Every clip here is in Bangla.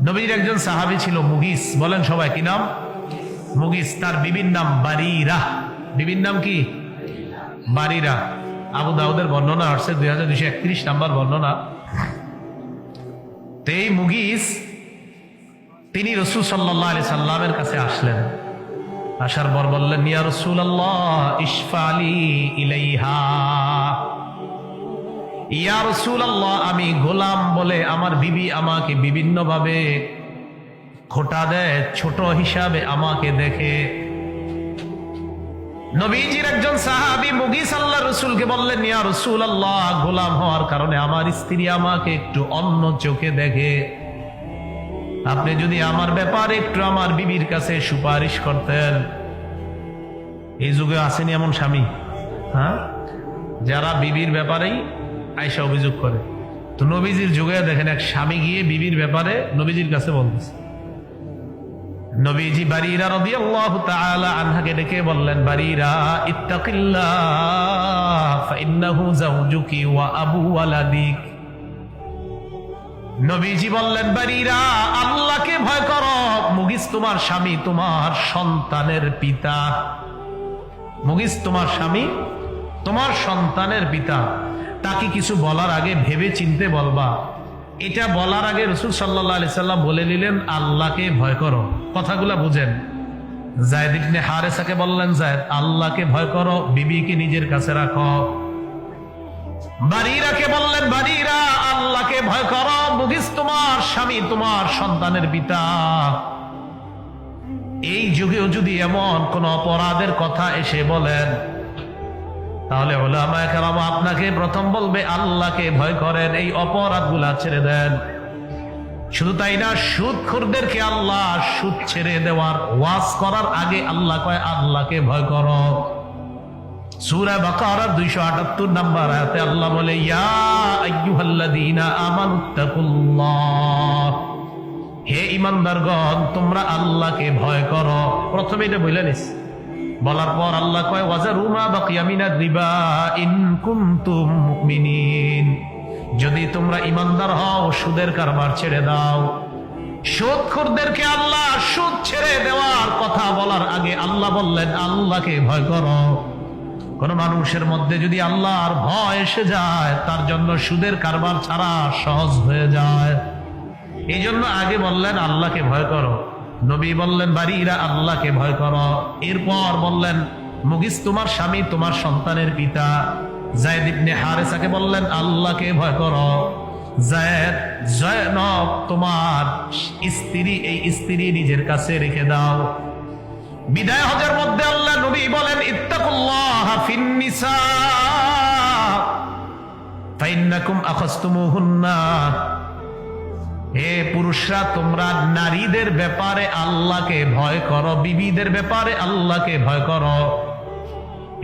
নবীর একজন সাহাবী ছিল মুগিস, বলেন সবাই কি নাম? মুগিস। তার বিবির নাম বারিরা। বিবির নাম কি? বারিরা। আবু দাউদের বর্ণনা আসছে 2231 নাম্বার বর্ণনা। তো এই মুগিস তিনি রাসূল সাল্লাল্লাহু আলাইহি সাল্লামের কাছে আসলেন। আসার পর বললেন, ইয়া রাসূলুল্লাহ ইশফালি ইলাইহা। ইয়া রাসূলুল্লাহ, আমি গোলাম বলে আমার বিবি আমাকে বিভিন্ন ভাবে খোঁটা দেয়, ছোট হিসাবে আমাকে দেখে। নবীজির একজন সাহাবী মুগিস আল্লাহর রাসূলকে বললেন, ইয়া রাসূলুল্লাহ, গোলাম হওয়ার কারণে আমার স্ত্রী আমাকে একটু অন্য চোখে দেখে। আপনি যদি আমার ব্যাপারে একটু আমার বিবির কাছে সুপারিশ করতেন। এই যুগে আসেনি এমন স্বামী, হ্যাঁ, যারা বিবির ব্যাপারেই আয়েশা অভিযোগ করে। তো নবীজির যুগে দেখেন এক স্বামী গিয়ে বিবির ব্যাপারে নবীজির কাছে বলতেছে। নবীজি বারিরা রাদিয়াল্লাহু তাআলা আনহাকে ডেকে বললেন, বারিরা ইত্তাকিল্লাহ ফাইন্নাহু যাওজুকি ওয়া আবু ওয়ালাদিক। নবীজি বললেন, বারিরা আল্লাহকে ভয় করো, মুগিস তোমার স্বামী, তোমার সন্তানের পিতা। মুগিস তোমার স্বামী, তোমার সন্তানের পিতা। তাকে কিছু বলার আগে ভেবে চিনতে বলবা। এটা বলার আগে রাসূল সাল্লাল্লাহু আলাইহি সাল্লাম বলে নিলেন, আল্লাহকে ভয় করো। কথাগুলা বুঝেন। যায়েদ ইবনে হারেসাকে বললেন, যায়েদ আল্লাহকে ভয় করো, বিবিকে নিজের কাছে রাখো। বারিরাকে বললেন, বারিরা আল্লাহকে ভয় করো, মুগিস তোমার স্বামী, তোমার সন্তানের পিতা। এই যুগেও যদি এমন কোন অপরাধের কথা এসে বলেন, তাহলে উলামায়ে কেরাম আপনাকে প্রথম বলবে আল্লাহকে ভয় করেন, এই অপরাধগুলা ছেড়ে দেন। শুধু তাই না, সুদখোরদেরকে আল্লাহ সুদ ছেড়ে দেওয়ার ওয়াজ করার আগে আল্লাহ কয় আল্লাহকে ভয় করো। সূরা বাকারার 278 নাম্বার আয়াতে আল্লাহ বলে, ইয়া আইয়ুহাল্লাযীনা আমানুত্তাকুল্লাহ, হে ঈমানদারগণ তোমরা আল্লাহকে ভয় করো। প্রথমে এটা বলে নিস, বলার পর আল্লাহ কয় ওয়াজারু মা বাকিয়া মিনার রিবা ইন কুনতুম মুমিনিন, যদি তোমরা ঈমানদার হও সুদের কারবার ছেড়ে দাও। সুদখোরদেরকে আল্লাহ সুদ ছেড়ে দেওয়ার কথা বলার আগে আল্লাহ বললেন আল্লাহকে ভয় করো। কোন মানুষের মধ্যে যদি আল্লাহর ভয় এসে যায়, তার জন্য সুদের কারবার ছাড়া সহজ হয়ে যায়। এই জন্য আগে বললেন আল্লাহকে ভয় করো। নবী বললেন বারিরা আল্লাহকে ভয় করো। এরপর বললেন মুগিস তোমার স্বামী, তোমার সন্তানের পিতা। যায়েদ ইবনে হারেসাকে বললেন আল্লাহকে ভয় করো। যায়েদ, জয়নব তোমার স্ত্রী, এই স্ত্রী নিজের কাছে রেখে দাও। বিদায় হজের মধ্যে আল্লাহ নবী বলেন ইত্তাকুল্লাহ ফিন নিসা ফাইন্নাকুম আখাযতুমুহুন্না, হে পুরুষরা তোমরা নারীদের ব্যাপারে আল্লাহকে ভয় করো, বিবিদের ব্যাপারে আল্লাহকে ভয় করো।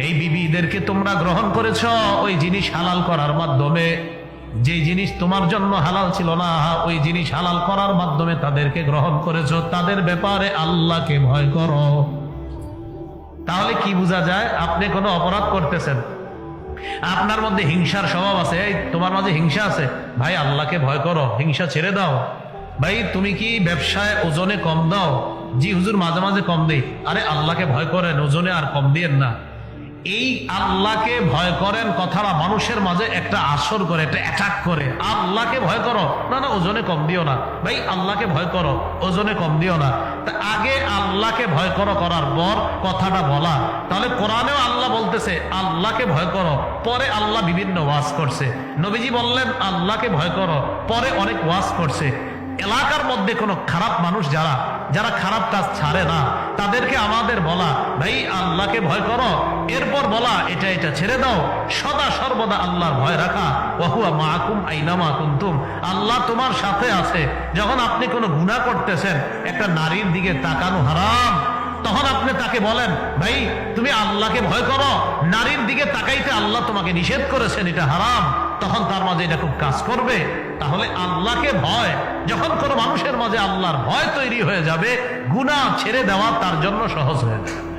এই বিবিদেরকে তোমরা গ্রহণ করেছ ওই জিনিস হালাল করার মাধ্যমে, যে জিনিস তোমার জন্য হালাল ছিল না ওই জিনিস হালাল করার মাধ্যমে তাদেরকে গ্রহণ করেছ। তাদের ব্যাপারে আল্লাহকে ভয় করো। তাহলে কি বোঝা যায়? আপনি কোনো অপরাধ করতেছেন, আপনার মধ্যে হিংসার স্বভাব আছে, এই তোমার মাঝে হিংসা আছে, ভাই আল্লাহকে ভয় করো, হিংসা ছেড়ে দাও। ভাই তুমি কি ব্যবসায় ওজনে কম দাও? জি হুজুর মাঝে মাঝে কম দেই। আরে আল্লাহকে ভয় করেন, ওজনে আর কম দিয়েন না। এই আল্লাহকে ভয় করেন কথাটা মানুষের মাঝে একটা আসর করে, একটা অ্যাটাক করে। আল্লাহকে ভয় করো, না না ওজনে কম দিও না। ভাই আল্লাহকে ভয় করো, ওজনে কম দিও না। তা আগে আল্লাহকে ভয় করো করার পর কথাটা বলা। তাহলে কোরআনেও আল্লাহ বলতেছে আল্লাহকে ভয় করো, পরে আল্লাহ বিভিন্ন ওয়াজ করছে। নবীজি বললেন আল্লাহকে ভয় করো, পরে অনেক ওয়াজ করছে। এলাকার মধ্যে কোনো খারাপ মানুষ যারা যারা খারাপ কাজ ছাড়ে না, তাদেরকে আমাদের বলা ভাই আল্লাহকে ভয় করো, এরপর বলা এটা এটা ছেড়ে দাও। সদা সর্বদা আল্লাহর ভয় রাখা। ওয়াহুয়া মাআকুম আইনামা কুনতুম, আল্লাহ তোমার সাথে আছে। যখন আপনি কোনো গুনাহ করতেছেন, একটা নারীর দিকে তাকানো হারাম, তখন আপনি তাকে বলেন ভাই তুমি আল্লাহকে ভয় করো, নারীর দিকে তাকাইতে আল্লাহ তোমাকে নিষেধ করেছেন, এটা হারাম। তখন তার মাঝে এটা খুব কাজ করবে। তাহলে আল্লাহকে ভয়, যখন কোনো মানুষের মাঝে আল্লাহর ভয় তৈরি হয়ে যাবে, গুনাহ ছেড়ে দেওয়া তার জন্য সহজ হয়ে যাবে।